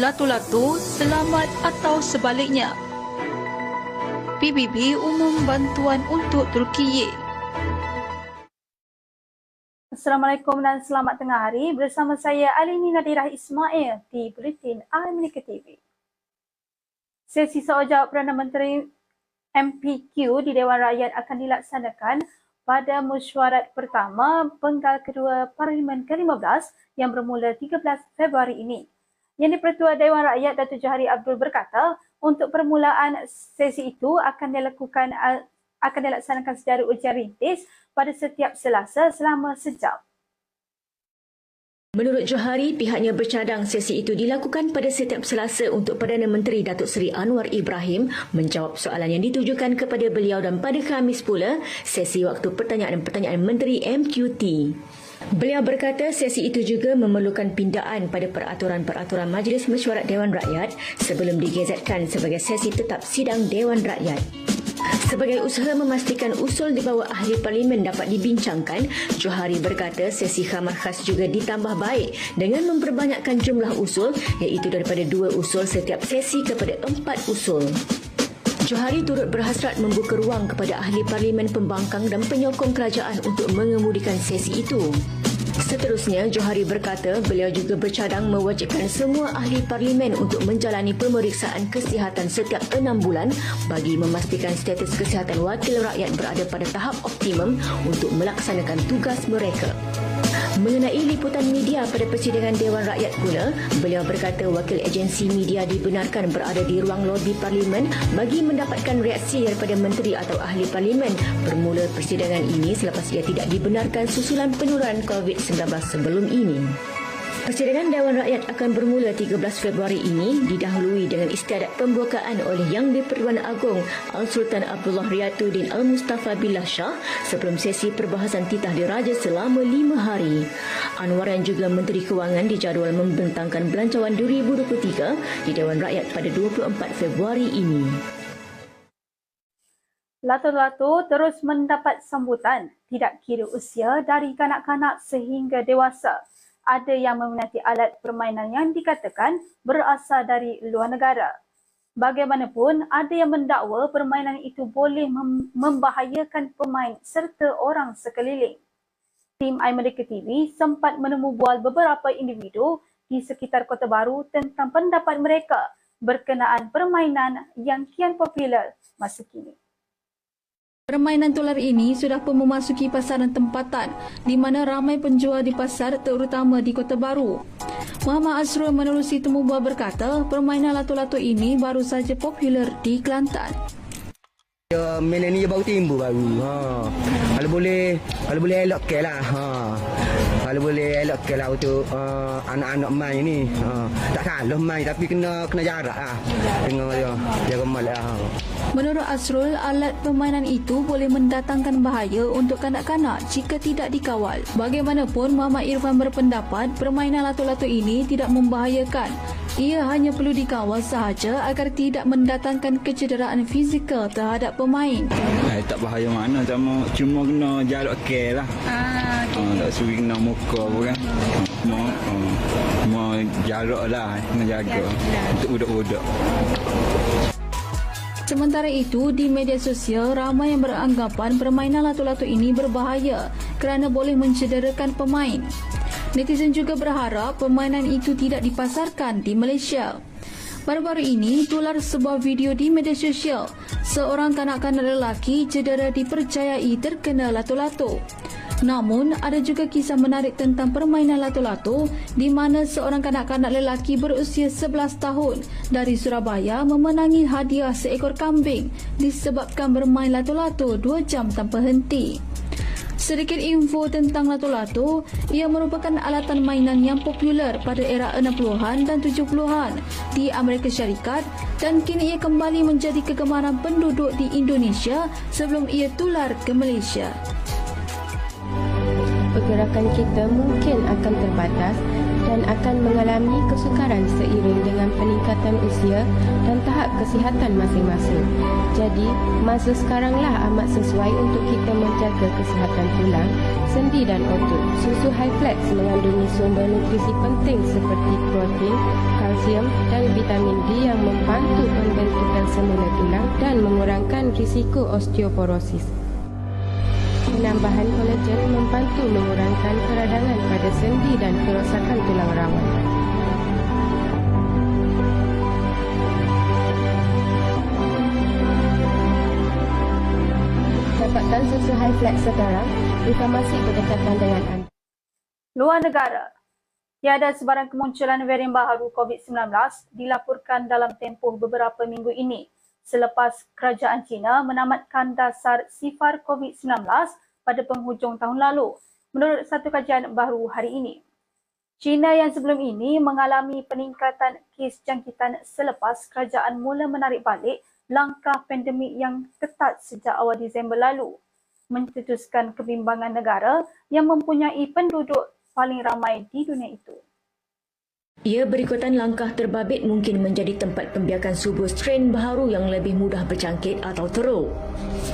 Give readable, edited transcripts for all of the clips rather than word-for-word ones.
Latu-latu, selamat atau sebaliknya. PBB umum bantuan untuk Turkiye. Assalamualaikum dan selamat tengah hari. Bersama saya Alini Nadirah Ismail di Buletin Amerika TV. Sesi soal jawab Perdana Menteri MPQ di Dewan Rakyat akan dilaksanakan pada mesyuarat pertama penggal kedua Parlimen ke-15 yang bermula 13 Februari ini. Yang di-Pertua Dewan Rakyat Datuk Johari Abdul berkata, untuk permulaan sesi itu akan dilaksanakan secara ujian rintis pada setiap Selasa selama sejam. Menurut Johari, pihaknya bercadang sesi itu dilakukan pada setiap Selasa untuk Perdana Menteri Datuk Seri Anwar Ibrahim menjawab soalan yang ditujukan kepada beliau, dan pada Khamis pula sesi waktu pertanyaan Menteri MQT. Beliau berkata sesi itu juga memerlukan pindaan pada peraturan-peraturan Majlis Mesyuarat Dewan Rakyat sebelum digezetkan sebagai sesi tetap sidang Dewan Rakyat. Sebagai usaha memastikan usul di bawah ahli parlimen dapat dibincangkan, Johari berkata sesi khamar khas juga ditambah baik dengan memperbanyakkan jumlah usul, iaitu daripada 2 usul setiap sesi kepada 4 usul. Johari turut berhasrat membuka ruang kepada ahli parlimen pembangkang dan penyokong kerajaan untuk mengemudikan sesi itu. Seterusnya, Johari berkata beliau juga bercadang mewajibkan semua ahli parlimen untuk menjalani pemeriksaan kesihatan setiap 6 bulan bagi memastikan status kesihatan wakil rakyat berada pada tahap optimum untuk melaksanakan tugas mereka. Mengenai liputan media pada persidangan Dewan Rakyat pula, beliau berkata wakil agensi media dibenarkan berada di ruang lobi parlimen bagi mendapatkan reaksi daripada menteri atau ahli parlimen bermula persidangan ini selepas ia tidak dibenarkan susulan penularan COVID-19 sebelum ini. Persidangan Dewan Rakyat akan bermula 13 Februari ini didahului dengan istiadat pembukaan oleh Yang di-Pertuan Agong Al-Sultan Abdullah Riyatuddin Al-Mustafa Billah Shah sebelum sesi perbahasan titah diraja selama 5 hari. Anwar yang juga Menteri Kewangan dijadual membentangkan belanjawan 2023 di Dewan Rakyat pada 24 Februari ini. Latu-latu terus mendapat sambutan, tidak kira usia dari kanak-kanak sehingga dewasa. Ada yang meminati alat permainan yang dikatakan berasal dari luar negara. Bagaimanapun, ada yang mendakwa permainan itu boleh membahayakan pemain serta orang sekeliling. Tim Amerika TV sempat menemu bual beberapa individu di sekitar Kota Baru tentang pendapat mereka berkenaan permainan yang kian popular masa kini. Permainan tular ini sudah pun memasuki pasaran tempatan di mana ramai penjual di pasar terutama di Kota Baru. Muhammad Azrul menerusi temu bual berkata permainan latu-latu ini baru saja popular di Kelantan. Mainan ni baru timbul baru. Kalau boleh elokkan lah. Kalau boleh elokkan lah untuk anak-anak main ni. Tak salah main tapi kena jarak lah. Dengan dia jaga mal lah. Menurut Azrul, alat permainan itu boleh mendatangkan bahaya untuk kanak-kanak jika tidak dikawal. Bagaimanapun, Muhammad Irfan berpendapat permainan latu-latu ini tidak membahayakan. Ia hanya perlu dikawal sahaja agar tidak mendatangkan kecederaan fizikal terhadap pemain. Tak bahaya mana, cuma kena jarak ke lah. Tak suruh kena muka pun kan. Cuma jarak lah, kena jaga untuk budak-budak. Sementara itu, di media sosial ramai yang beranggapan permainan latu-latu ini berbahaya kerana boleh mencederakan pemain. Netizen juga berharap permainan itu tidak dipasarkan di Malaysia. Baru-baru ini, tular sebuah video di media sosial. Seorang kanak-kanak lelaki cedera dipercayai terkena latu-latu. Namun, ada juga kisah menarik tentang permainan latu-latu di mana seorang kanak-kanak lelaki berusia 11 tahun dari Surabaya memenangi hadiah seekor kambing disebabkan bermain latu-latu 2 jam tanpa henti. Sedikit info tentang latu-latu, ia merupakan alatan mainan yang popular pada era 60-an dan 70-an di Amerika Syarikat dan kini ia kembali menjadi kegemaran penduduk di Indonesia sebelum ia tular ke Malaysia. Pergerakan kita mungkin akan terbatas dan akan mengalami kesukaran seiring dengan peningkatan usia dan tahap kesihatan masing-masing. Jadi, masa sekaranglah amat sesuai untuk kita menjaga kesihatan tulang, sendi dan otot. Susu Highflex mengandungi sumber nutrisi penting seperti protein, kalsium dan vitamin D yang membantu pembentukan semula tulang dan mengurangkan risiko osteoporosis. Penambahan kolagen membantu mengurangkan peradangan pada sendi dan kerosakan tulang rawan. Dapatkan susu Highflex sekarang di farmasi berdekatan dengan anda. Luar negara. Tiada sebarang kemunculan varian baharu COVID-19 dilaporkan dalam tempoh beberapa minggu ini selepas kerajaan China menamatkan dasar sifar COVID-19 pada penghujung tahun lalu, menurut satu kajian baru hari ini. China yang sebelum ini mengalami peningkatan kes jangkitan selepas kerajaan mula menarik balik langkah pandemik yang ketat sejak awal Disember lalu, mencetuskan kebimbangan negara yang mempunyai penduduk paling ramai di dunia itu. Ia berikutan langkah terbabit mungkin menjadi tempat pembiakan subur strain baharu yang lebih mudah berjangkit atau teruk.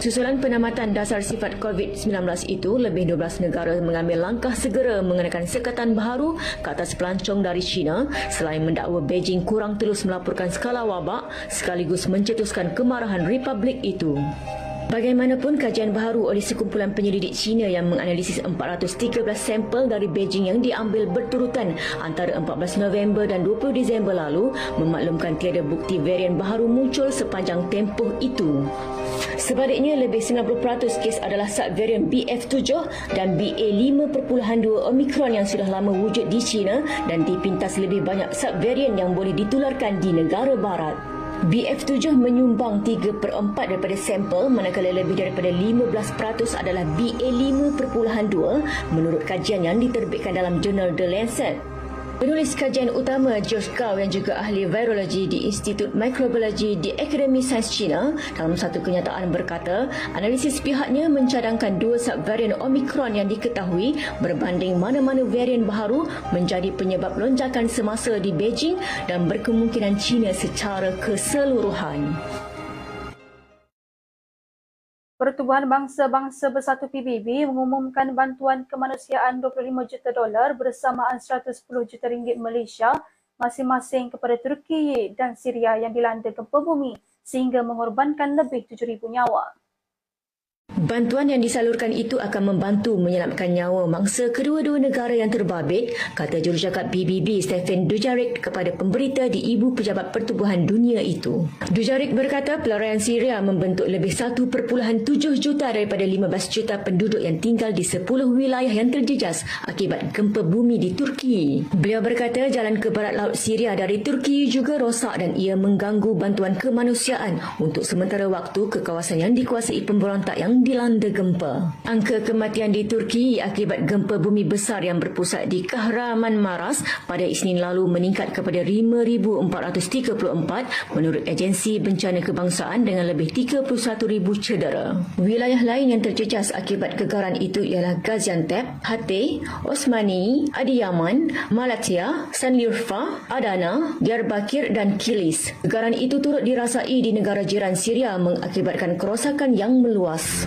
Susulan penamatan dasar sifat COVID-19 itu, lebih 12 negara mengambil langkah segera mengenakan sekatan baharu ke atas pelancong dari China selain mendakwa Beijing kurang telus melaporkan skala wabak sekaligus mencetuskan kemarahan Republik itu. Bagaimanapun, kajian baharu oleh sekumpulan penyelidik China yang menganalisis 413 sampel dari Beijing yang diambil berturutan antara 14 November dan 20 Disember lalu memaklumkan tiada bukti varian baharu muncul sepanjang tempoh itu. Sebaliknya, lebih 90% kes adalah subvarian BF7 dan BA5.2 Omicron yang sudah lama wujud di China dan dipintas lebih banyak subvarian yang boleh ditularkan di negara barat. BF7 menyumbang 3/4 daripada sampel, manakala lebih daripada 15% adalah BA5.2 menurut kajian yang diterbitkan dalam jurnal The Lancet. Penulis kajian utama George Gao yang juga ahli virologi di Institut Mikrobiologi di Akademi Sains China dalam satu kenyataan berkata, analisis pihaknya mencadangkan dua subvarian Omicron yang diketahui berbanding mana-mana varian baharu menjadi penyebab lonjakan semasa di Beijing dan berkemungkinan China secara keseluruhan. Pertubuhan Bangsa-Bangsa Bersatu PBB mengumumkan bantuan kemanusiaan $25 juta bersamaan $110 juta Malaysia masing-masing kepada Turki dan Syria yang dilanda gempa bumi sehingga mengorbankan lebih 7,000 nyawa. Bantuan yang disalurkan itu akan membantu menyelamatkan nyawa mangsa kedua-dua negara yang terbabit, kata jurucakap PBB Stefan Dujarric kepada pemberita di Ibu Pejabat Pertubuhan Dunia itu. Dujarric berkata pelarian Syria membentuk lebih 1.7 juta daripada 15 juta penduduk yang tinggal di 10 wilayah yang terjejas akibat gempa bumi di Turki. Beliau berkata jalan ke barat laut Syria dari Turki juga rosak dan ia mengganggu bantuan kemanusiaan untuk sementara waktu ke kawasan yang dikuasai pemberontak yang dilanda gempa. Angka kematian di Turki akibat gempa bumi besar yang berpusat di Kahramanmaras pada Isnin lalu meningkat kepada 5,434 menurut Agensi Bencana Kebangsaan dengan lebih 31,000 cedera. Wilayah lain yang terjejas akibat gegaran itu ialah Gaziantep, Hatay, Osmani, Adiyaman, Malatya, Sanliurfa, Adana, Diyarbakir dan Kilis. Gegaran itu turut dirasai di negara jiran Syria mengakibatkan kerosakan yang meluas.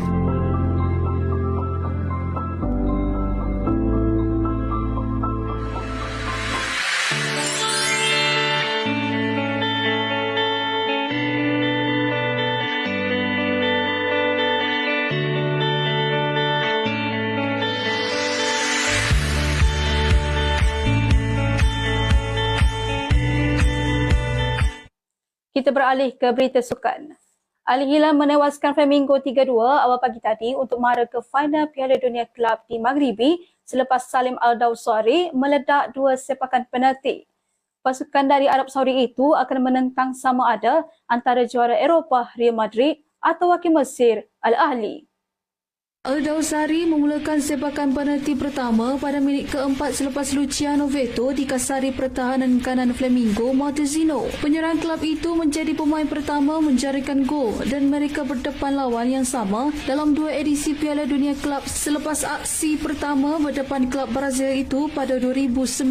Kita beralih ke berita sukan. Al Hilal menewaskan Flamingo 3-2 awal pagi tadi untuk mara ke final Piala Dunia Klub di Maghribi selepas Salim Al-Dawsari meledak dua sepakan penalti. Pasukan dari Arab Saudi itu akan menentang sama ada antara juara Eropah Real Madrid atau wakil Mesir Al Ahly. Aldawsari memulakan sepakan penalti pertama pada minit keempat selepas Luciano Veto dikasari pertahanan kanan Flamingo Montezino. Penyerang kelab itu menjadi pemain pertama menjaringkan gol dan mereka berdepan lawan yang sama dalam dua edisi Piala Dunia Kelab selepas aksi pertama berdepan kelab Brazil itu pada 2019.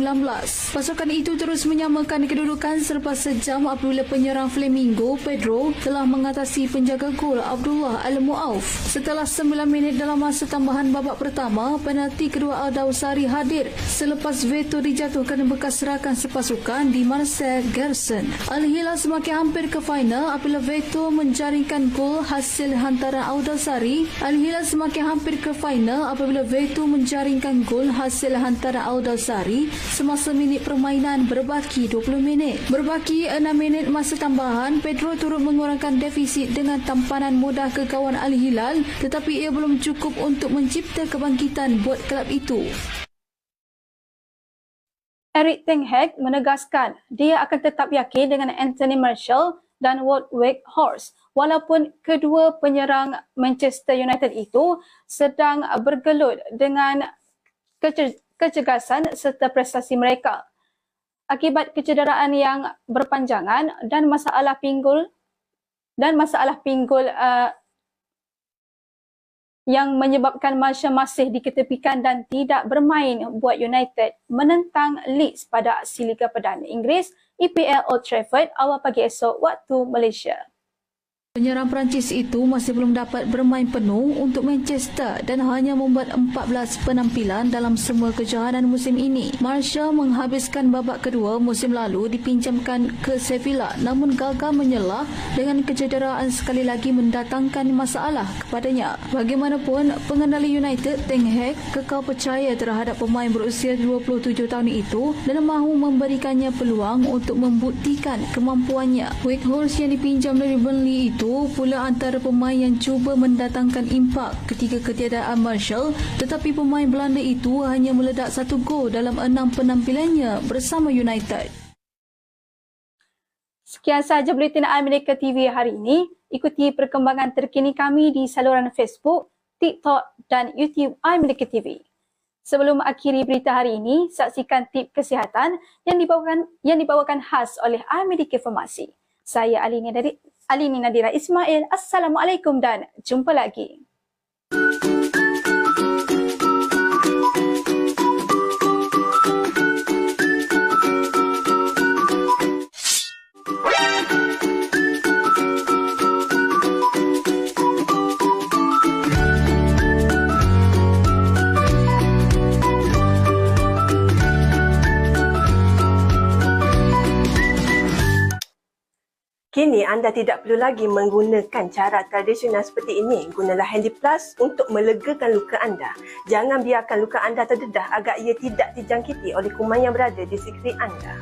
Pasukan itu terus menyamakan kedudukan selepas sejam apabila penyerang Flamingo Pedro telah mengatasi penjaga gol Abdullah Al-Muauf. Setelah 9 minit dalam masa tambahan babak pertama, penalti kedua Aldawsari hadir selepas Veto dijatuhkan bekas rakan sepasukan di Marcel Gerson. Al-Hilal semakin hampir ke final apabila Veto menjaringkan gol hasil hantaran Aldawsari. Al-Hilal semakin hampir ke final apabila Veto menjaringkan gol hasil hantaran Aldawsari semasa minit permainan berbaki 20 minit. Berbaki 6 minit masa tambahan, Pedro turut mengurangkan defisit dengan tampanan mudah ke kawan Al-Hilal, tetapi ia belum cukup untuk mencipta kebangkitan buat kelab itu. Erik ten Hag menegaskan dia akan tetap yakin dengan Anthony Martial dan Wout Weghorst walaupun kedua penyerang Manchester United itu sedang bergelut dengan kecergasan serta prestasi mereka. Akibat kecederaan yang berpanjangan dan masalah pinggul yang menyebabkan Martial masih diketepikan dan tidak bermain buat United menentang Leeds pada aksi Liga Perdana Inggeris EPL Old Trafford awal pagi esok waktu Malaysia. Penyerang Perancis itu masih belum dapat bermain penuh untuk Manchester dan hanya membuat 14 penampilan dalam semua kejohanan musim ini. Martial menghabiskan babak kedua musim lalu dipinjamkan ke Sevilla namun gagal menyelah dengan kecederaan sekali lagi mendatangkan masalah kepadanya. Bagaimanapun, pengendali United Ten Hag kekal percaya terhadap pemain berusia 27 tahun itu dan mahu memberikannya peluang untuk membuktikan kemampuannya. Weghorst yang dipinjam dari Burnley itu pula antara pemain yang cuba mendatangkan impak ketika ketiadaan Martial, tetapi pemain Belanda itu hanya meledak 1 gol dalam 6 penampilannya bersama United. Sekian sahaja Buletin Amerika TV hari ini. Ikuti perkembangan terkini kami di saluran Facebook, TikTok dan YouTube Amerika TV. Sebelum akhiri berita hari ini, saksikan tip kesihatan yang dibawakan khas oleh Amerika Farmasi. Saya Alini Nadira Ismail. Assalamualaikum dan jumpa lagi. Kini anda tidak perlu lagi menggunakan cara tradisional seperti ini. Gunalah Handy Plus untuk melegakan luka anda. Jangan biarkan luka anda terdedah agar ia tidak dijangkiti oleh kuman yang berada di sekeliling anda.